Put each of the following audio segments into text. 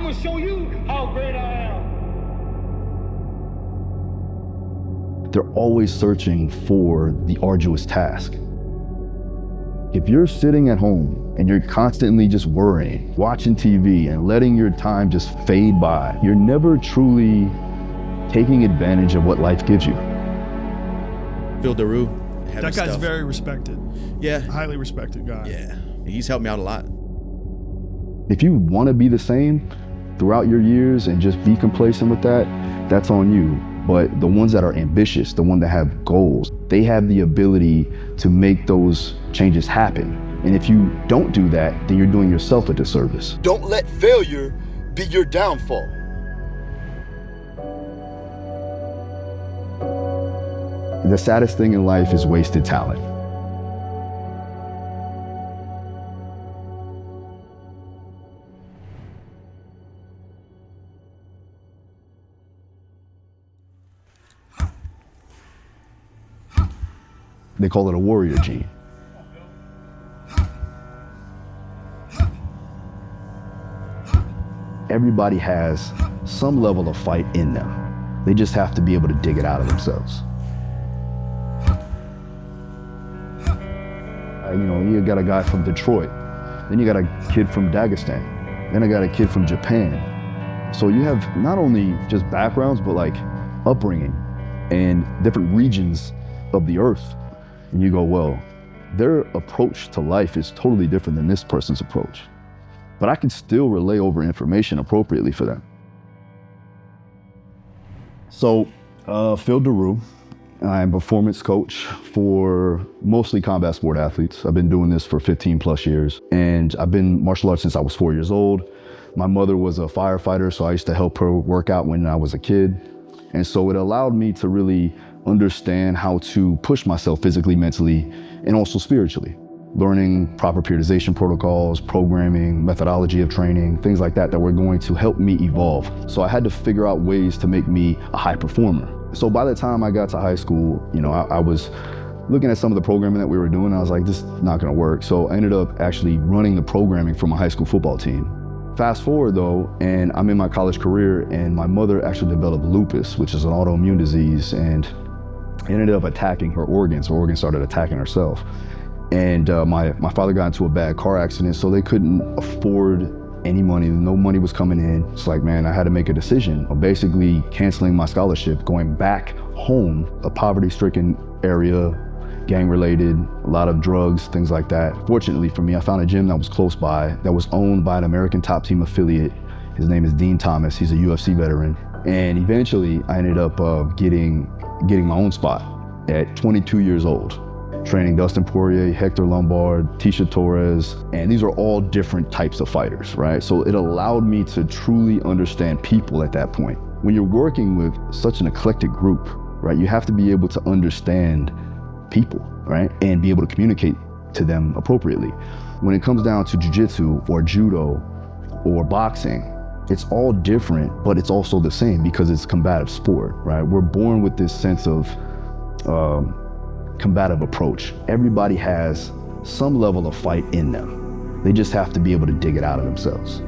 gonna show you how great I am. They're always searching for the arduous task. If you're sitting at home and you're constantly just worrying, watching TV and letting your time just fade by, you're never truly taking advantage of what life gives you. Phil Daru. That guy's very respected. Yeah. Highly respected guy. Yeah. He's helped me out a lot. If you want to be the same throughout your years and just be complacent with that, that's on you. But the ones that are ambitious, the ones that have goals, they have the ability to make those changes happen. And if you don't do that, then you're doing yourself a disservice. Don't let failure be your downfall. The saddest thing in life is wasted talent. They call it a warrior gene. Everybody has some level of fight in them. They just have to be able to dig it out of themselves. You got a guy from Detroit, then you got a kid from Dagestan, then I got a kid from Japan. So you have not only just backgrounds, but like upbringing and different regions of the earth. And you go, well, their approach to life is totally different than this person's approach. But I can still relay over information appropriately for them. So, Phil Daru, I'm a performance coach for mostly combat sport athletes. I've been doing this for 15 plus years. And I've been martial arts since I was 4 years old. My mother was a firefighter, so I used to help her work out when I was a kid. And so it allowed me to really understand how to push myself physically, mentally, and also spiritually. Learning proper periodization protocols, programming, methodology of training, things like that were going to help me evolve. So I had to figure out ways to make me a high performer. So by the time I got to high school, I was looking at some of the programming that we were doing, and I was like, this is not gonna work. So I ended up actually running the programming for my high school football team. Fast forward though, and I'm in my college career, and my mother actually developed lupus, which is an autoimmune disease, and ended up attacking her organs. Her organs started attacking herself. And my father got into a bad car accident, so they couldn't afford any money. No money was coming in. It's like, man, I had to make a decision of basically canceling my scholarship, going back home, a poverty-stricken area, gang-related, a lot of drugs, things like that. Fortunately for me, I found a gym that was close by, that was owned by an American Top Team affiliate. His name is Dean Thomas. He's a UFC veteran. And eventually, I ended up getting my own spot at 22 years old, training Dustin Poirier, Hector Lombard, Tisha Torres, and these are all different types of fighters, right? So it allowed me to truly understand people at that point. When you're working with such an eclectic group, right, you have to be able to understand people, right, and be able to communicate to them appropriately. When it comes down to jiu-jitsu or judo or boxing, it's all different, but it's also the same because it's combative sport, right? We're born with this sense of combative approach. Everybody has some level of fight in them. They just have to be able to dig it out of themselves.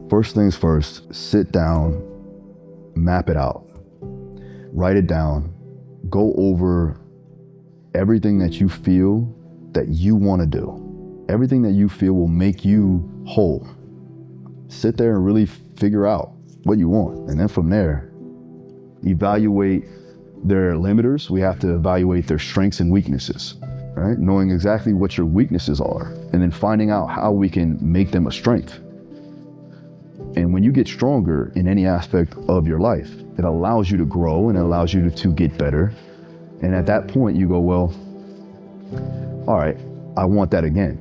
First things first, sit down, map it out, write it down, go over everything that you feel that you want to do, everything that you feel will make you whole. Sit there and really figure out what you want. And then from there, evaluate their limiters. We have to evaluate their strengths and weaknesses, right? Knowing exactly what your weaknesses are, and then finding out how we can make them a strength. And when you get stronger in any aspect of your life, it allows you to grow and it allows you to get better. And at that point you go, well, all right, I want that again.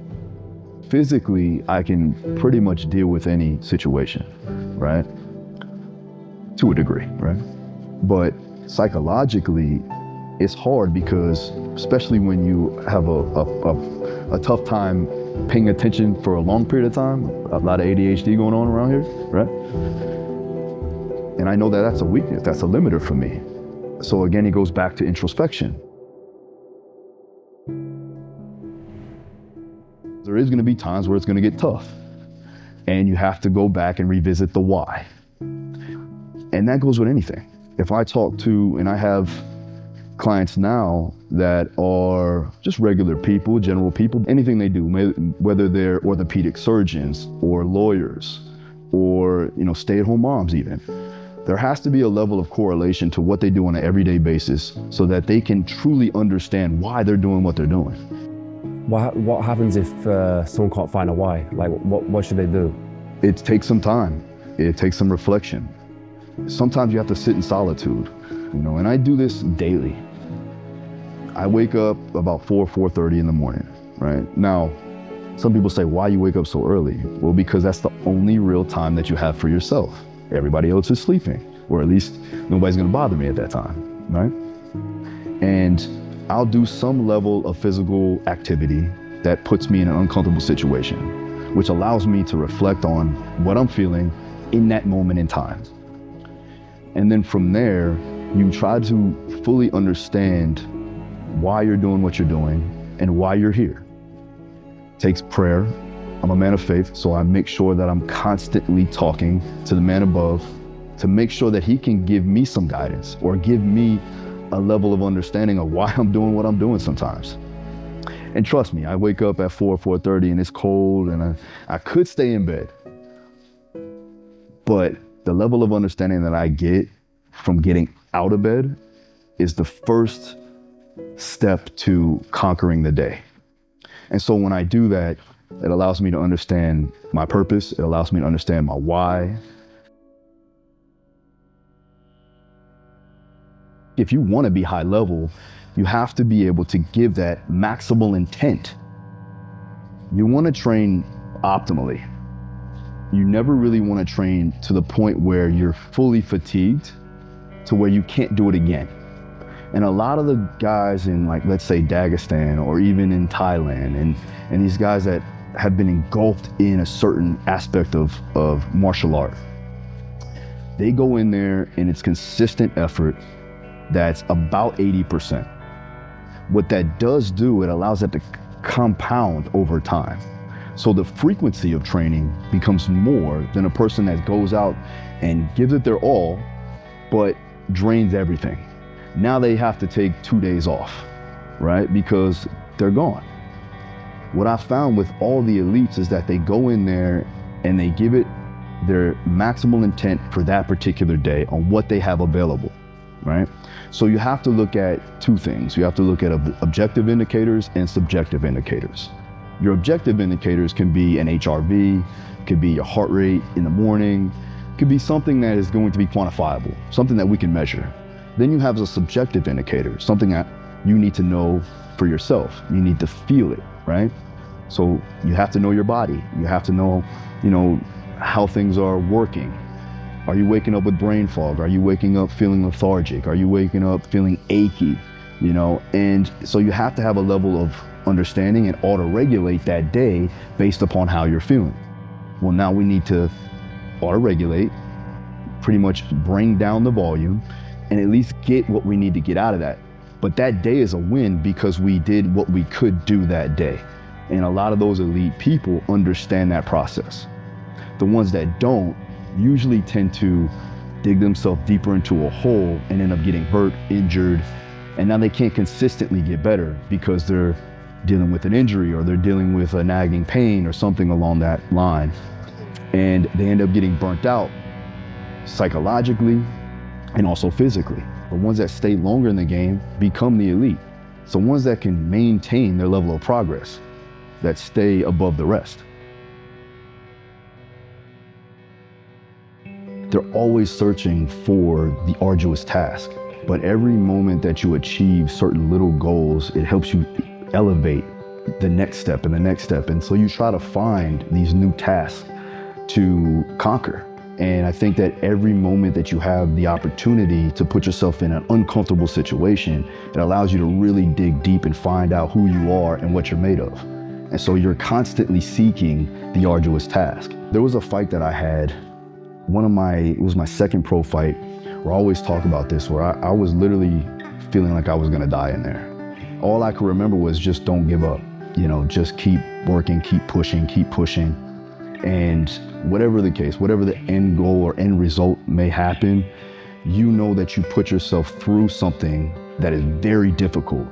Physically, I can pretty much deal with any situation, right? To a degree, right? But psychologically, it's hard because, especially when you have a tough time paying attention for a long period of time, a lot of ADHD going on around here, right? And I know that that's a weakness, that's a limiter for me. So again, it goes back to introspection. There is gonna be times where it's gonna get tough, and you have to go back and revisit the why. And that goes with anything. If I talk to, and I have clients now that are just regular people, general people, anything they do, whether they're orthopedic surgeons or lawyers or stay-at-home moms even, there has to be a level of correlation to what they do on an everyday basis so that they can truly understand why they're doing what they're doing. What happens if someone can't find a why? Like, what should they do? It takes some time. It takes some reflection. Sometimes you have to sit in solitude, and I do this daily. I wake up about 4:30 in the morning, right? Now, some people say, why you wake up so early? Well, because that's the only real time that you have for yourself. Everybody else is sleeping, or at least nobody's gonna bother me at that time, right? And I'll do some level of physical activity that puts me in an uncomfortable situation, which allows me to reflect on what I'm feeling in that moment in time. And then from there, you try to fully understand why you're doing what you're doing and why you're here. It takes prayer. I'm a man of faith, so I make sure that I'm constantly talking to the man above to make sure that he can give me some guidance or give me a level of understanding of why I'm doing what I'm doing sometimes. And trust me, I wake up at 4:30 and it's cold and I could stay in bed. But the level of understanding that I get from getting out of bed is the first step to conquering the day. And so when I do that, it allows me to understand my purpose. It allows me to understand my why. If you want to be high level, you have to be able to give that maximal intent. You want to train optimally. You never really want to train to the point where you're fully fatigued to where you can't do it again. And a lot of the guys in, like, let's say Dagestan or even in Thailand and these guys that have been engulfed in a certain aspect of martial art, they go in there and it's consistent effort that's about 80%. What that does do, it allows that to compound over time. So the frequency of training becomes more than a person that goes out and gives it their all, but drains everything. Now they have to take 2 days off, right? Because they're gone. What I found with all the elites is that they go in there and they give it their maximal intent for that particular day on what they have available, right? So you have to look at two things. You have to look at objective indicators and subjective indicators. Your objective indicators can be an HRV, could be your heart rate in the morning, could be something that is going to be quantifiable, something that we can measure. Then you have a subjective indicator, something that you need to know for yourself. You need to feel it, right? So you have to know your body. You have to know, how things are working. Are you waking up with brain fog? Are you waking up feeling lethargic? Are you waking up feeling achy? And so you have to have a level of understanding and auto-regulate that day based upon how you're feeling. Well, now we need to auto-regulate, pretty much bring down the volume, and at least get what we need to get out of that. But that day is a win because we did what we could do that day. And a lot of those elite people understand that process. The ones that don't usually tend to dig themselves deeper into a hole and end up getting hurt, injured, and now they can't consistently get better because they're dealing with an injury or they're dealing with a nagging pain or something along that line. And they end up getting burnt out psychologically and also physically. The ones that stay longer in the game become the elite. So ones that can maintain their level of progress, that stay above the rest. They're always searching for the arduous task, but every moment that you achieve certain little goals, it helps you elevate the next step and the next step. And so you try to find these new tasks to conquer. And I think that every moment that you have the opportunity to put yourself in an uncomfortable situation, it allows you to really dig deep and find out who you are and what you're made of. And so you're constantly seeking the arduous task. There was a fight that I had, it was my second pro fight, where I always talk about this, where I was literally feeling like I was gonna die in there. All I could remember was just don't give up. Just keep working, keep pushing. And whatever the case, whatever the end goal or end result may happen, you know that you put yourself through something that is very difficult,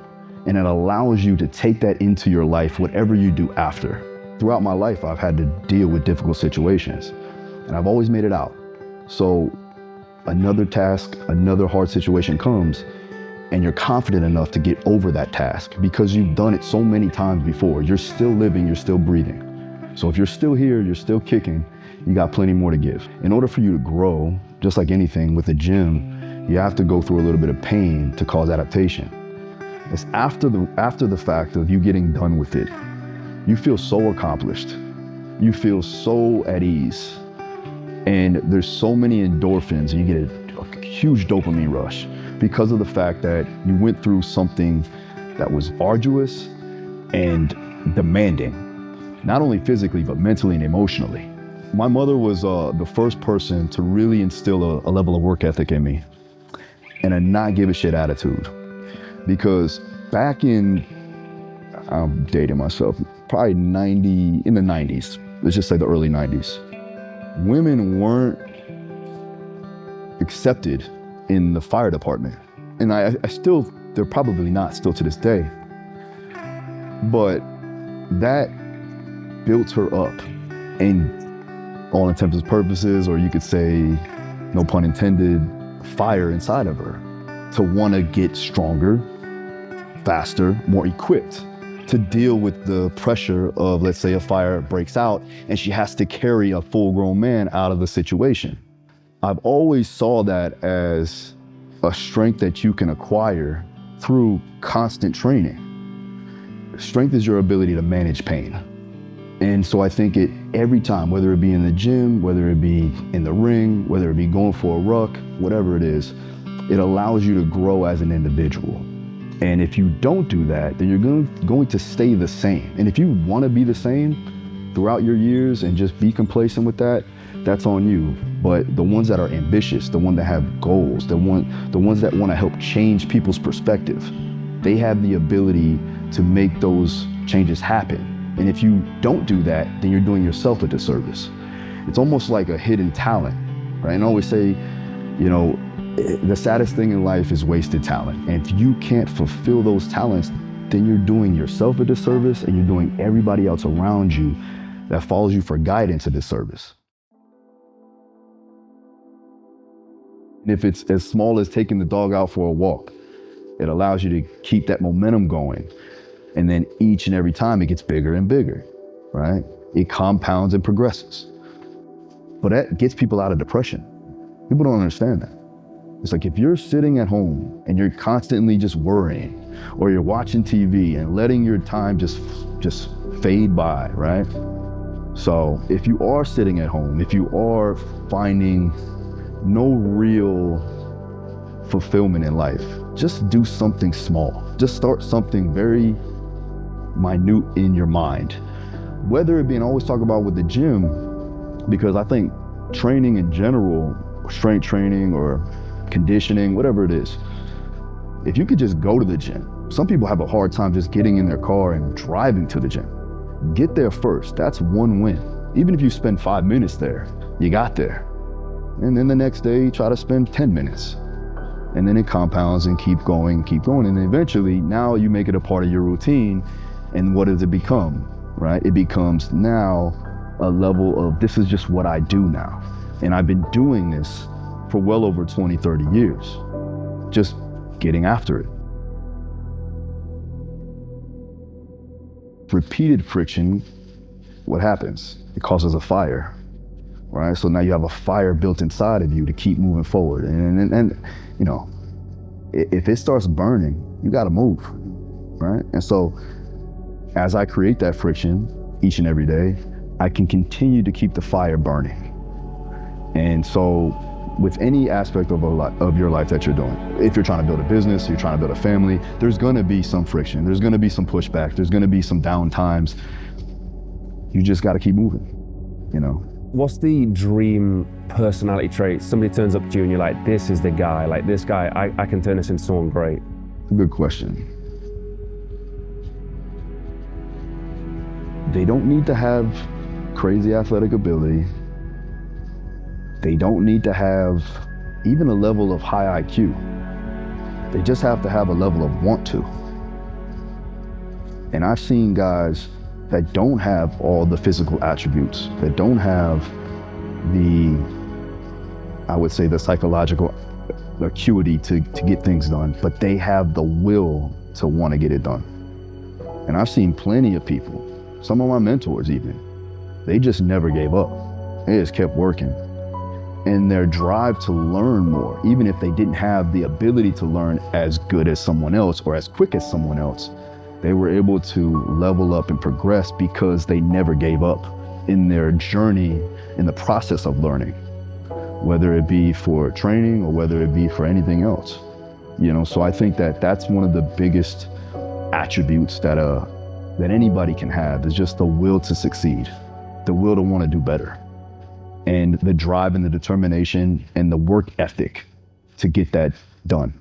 and it allows you to take that into your life, whatever you do after. Throughout my life, I've had to deal with difficult situations, and I've always made it out. So another task, another hard situation comes, and you're confident enough to get over that task because you've done it so many times before. You're still living, you're still breathing. So if you're still here, you're still kicking, you got plenty more to give. In order for you to grow, just like anything with the gym, you have to go through a little bit of pain to cause adaptation. It's after the fact of you getting done with it, you feel so accomplished. You feel so at ease. And there's so many endorphins, and you get a huge dopamine rush because of the fact that you went through something that was arduous and demanding, not only physically, but mentally and emotionally. My mother was the first person to really instill a level of work ethic in me and a not give a shit attitude. Because back in, I'm dating myself, probably in the 90s, let's just say the early 90s, women weren't accepted in the fire department. And they're probably not still to this day. But that built her up, and all intents and purposes, or you could say, no pun intended, fire inside of her to want to get stronger, faster, more equipped to deal with the pressure of, let's say, a fire breaks out and she has to carry a full-grown man out of the situation. I've always saw that as a strength that you can acquire through constant training. Strength is your ability to manage pain. And so I think every time, whether it be in the gym, whether it be in the ring, whether it be going for a ruck, whatever it is, it allows you to grow as an individual. And if you don't do that, then you're going to stay the same. And if you want to be the same throughout your years and just be complacent with that, that's on you. But the ones that are ambitious, the ones that have goals, the ones that want to help change people's perspective, they have the ability to make those changes happen. And if you don't do that, then you're doing yourself a disservice. It's almost like a hidden talent, right? And I always say, the saddest thing in life is wasted talent. And if you can't fulfill those talents, then you're doing yourself a disservice, and you're doing everybody else around you that follows you for guidance a disservice. And if it's as small as taking the dog out for a walk, it allows you to keep that momentum going. And then each and every time it gets bigger and bigger, right? It compounds and progresses. But that gets people out of depression. People don't understand that. It's like if you're sitting at home and you're constantly just worrying, or you're watching TV and letting your time just fade by, right? So if you are sitting at home, if you are finding no real fulfillment in life, just do something small. Just start something very minute in your mind. Whether it be, and I always talk about with the gym, because I think training in general, strength training or conditioning, whatever it is, if you could just go to the gym. Some people have a hard time just getting in their car and driving to the gym. Get there first, that's one win. Even if you spend 5 minutes there, you got there. And then the next day, try to spend 10 minutes. And then it compounds and keep going. And eventually, now you make it a part of your routine. And what does it become, right? It becomes now a level of, this is just what I do now. And I've been doing this for well over 20, 30 years, just getting after it. Repeated friction, what happens? It causes a fire, right? So now you have a fire built inside of you to keep moving forward. And if it starts burning, you gotta move, right? And so as I create that friction each and every day, I can continue to keep the fire burning. And so with any aspect of your life that you're doing. If you're trying to build a business, you're trying to build a family, there's gonna be some friction, there's gonna be some pushback, there's gonna be some down times. You just gotta keep moving, you know? What's the dream personality trait? Somebody turns up to you and you're like, this is the guy, like this guy, I can turn this into someone great. Good question. They don't need to have crazy athletic ability. They don't need to have even a level of high IQ. They just have to have a level of want to. And I've seen guys that don't have all the physical attributes, that don't have the, I would say, the psychological acuity to get things done, but they have the will to want to get it done. And I've seen plenty of people, some of my mentors even, they just never gave up. They just kept working. And their drive to learn more, even if they didn't have the ability to learn as good as someone else or as quick as someone else, they were able to level up and progress because they never gave up in their journey, in the process of learning, whether it be for training or whether it be for anything else. You know, so I think that that's one of the biggest attributes that anybody can have, is just the will to succeed, the will to want to do better, and the drive and the determination and the work ethic to get that done.